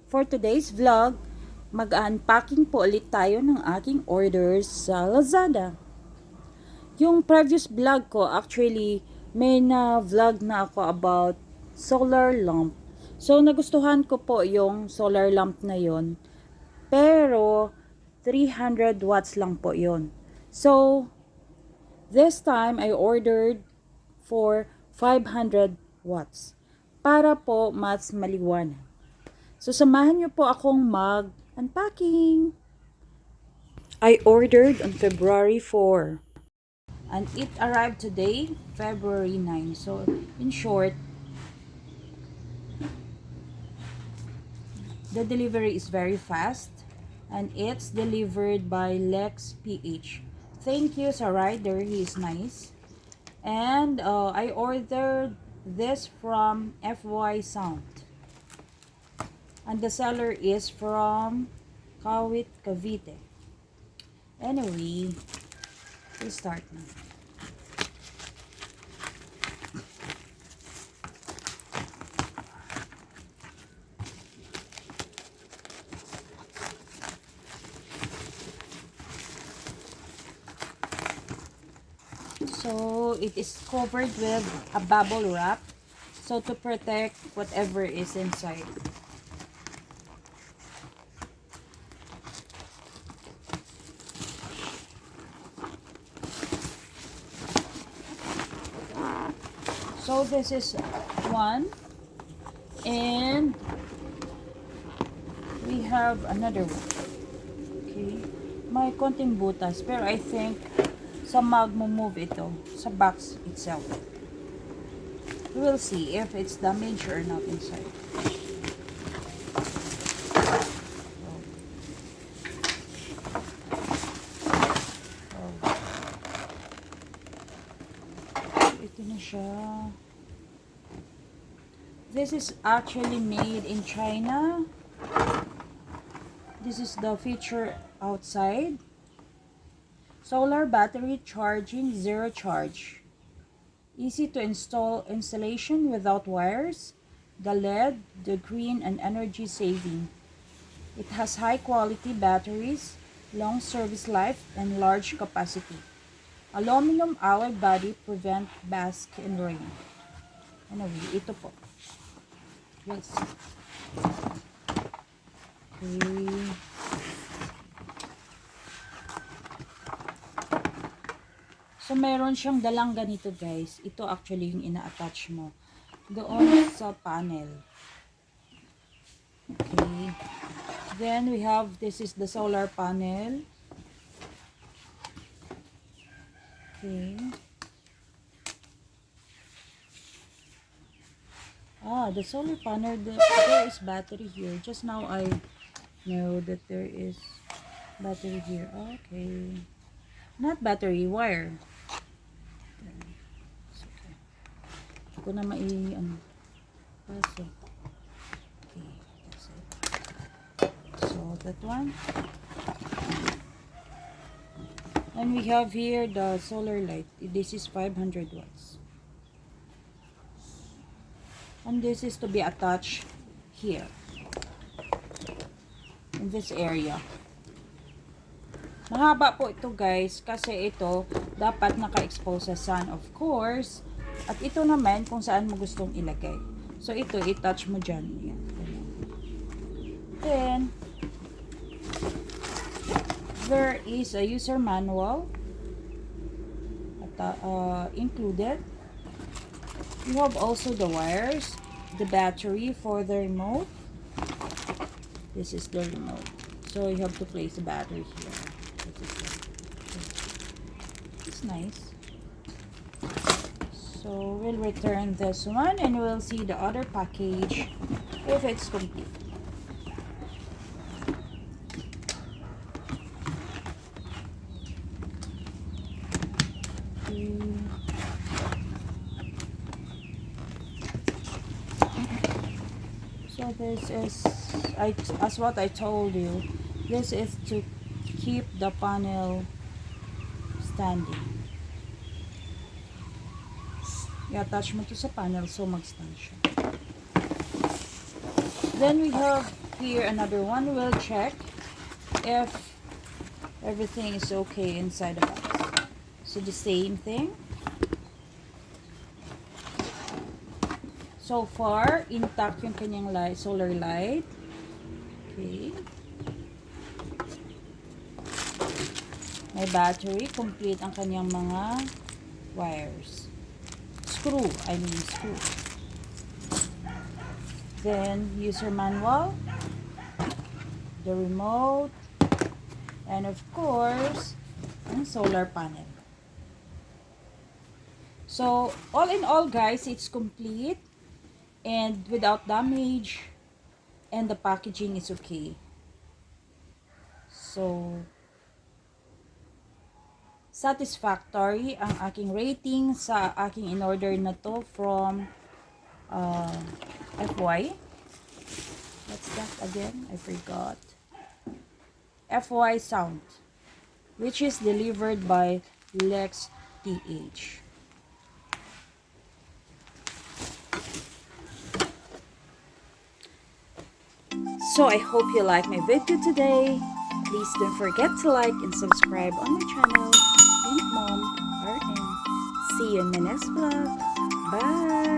For today's vlog, mag-unpacking po ulit tayo ng aking orders sa Lazada. Yung previous vlog ko, actually, may na-vlog na ako about solar lamp. So, nagustuhan ko po yung solar lamp na yon. Pero, 300 watts lang po yon. So, this time, I ordered for 500 watts. Para po mas maliwanag. So, samahan niyo po akong mag-unpacking. I ordered on February 4. And it arrived today, February 9. So, in short, the delivery is very fast. And it's delivered by Lex PH. Thank you sa rider. He is nice. And I ordered this from FY Sound. And the seller is from Kawit, Cavite. Anyway, we'll start now. So, it is covered with a bubble wrap. So, to protect whatever is inside. So, this is one. And we have another one. Okay. May konting butas. Pero I think sa mag-move ito sa box itself. We will see if it's damaged or not inside. Ito na siya. This is actually made in China. This is the feature outside. Solar battery charging, zero charge. Easy to install installation without wires. The LED, the green, and energy saving. It has high quality batteries, long service life, and large capacity. Aluminum alloy body prevent bask and rain. Anyway, ito po. Let's see. Okay. So, meron siyang dalang ganito, guys. Ito actually yung ina-attach mo doon sa panel. Okay. Then, we have, this is the solar panel. Okay. The solar panel, there is battery here. Just now, I know that there is battery here. Okay. Not battery, wire. Okay. Hindi ko na paso. Okay, that's it. So, that one. And we have here the solar light. This is 500 watts. And this is to be attached here. In this area. Mahaba po ito, guys, kasi ito dapat naka-expose sa sun, of course. At ito naman kung saan mo gustong ilagay. So ito, i-touch mo dyan. Yan. Then, there is a user manual included. You have also the wires, the battery for the remote. This is the remote. So you have to place the battery here. It's nice. So we'll return this one and we'll see the other package if it's complete. So this is, as what I told you, this is to keep the panel standing. I-attach mo to sa panel so mag-stand siya. Then we have Here, another one. We'll check if everything is okay inside the box. So the same thing. So far, intact yung kanyang light, solar light. Okay. May battery. Complete ang kanyang mga wires. Screw. Then, user manual. The remote. And of course, ang solar panel. So, all in all guys, it's complete. And without damage. And the packaging is okay. So, satisfactory ang aking rating sa aking in-order na to from FY. What's that again? I forgot. FY Sound, which is delivered by Lex TH. So I hope you like my video today. Please don't forget to like and subscribe on my channel, Pink Mom RN. See you in my next vlog. Bye!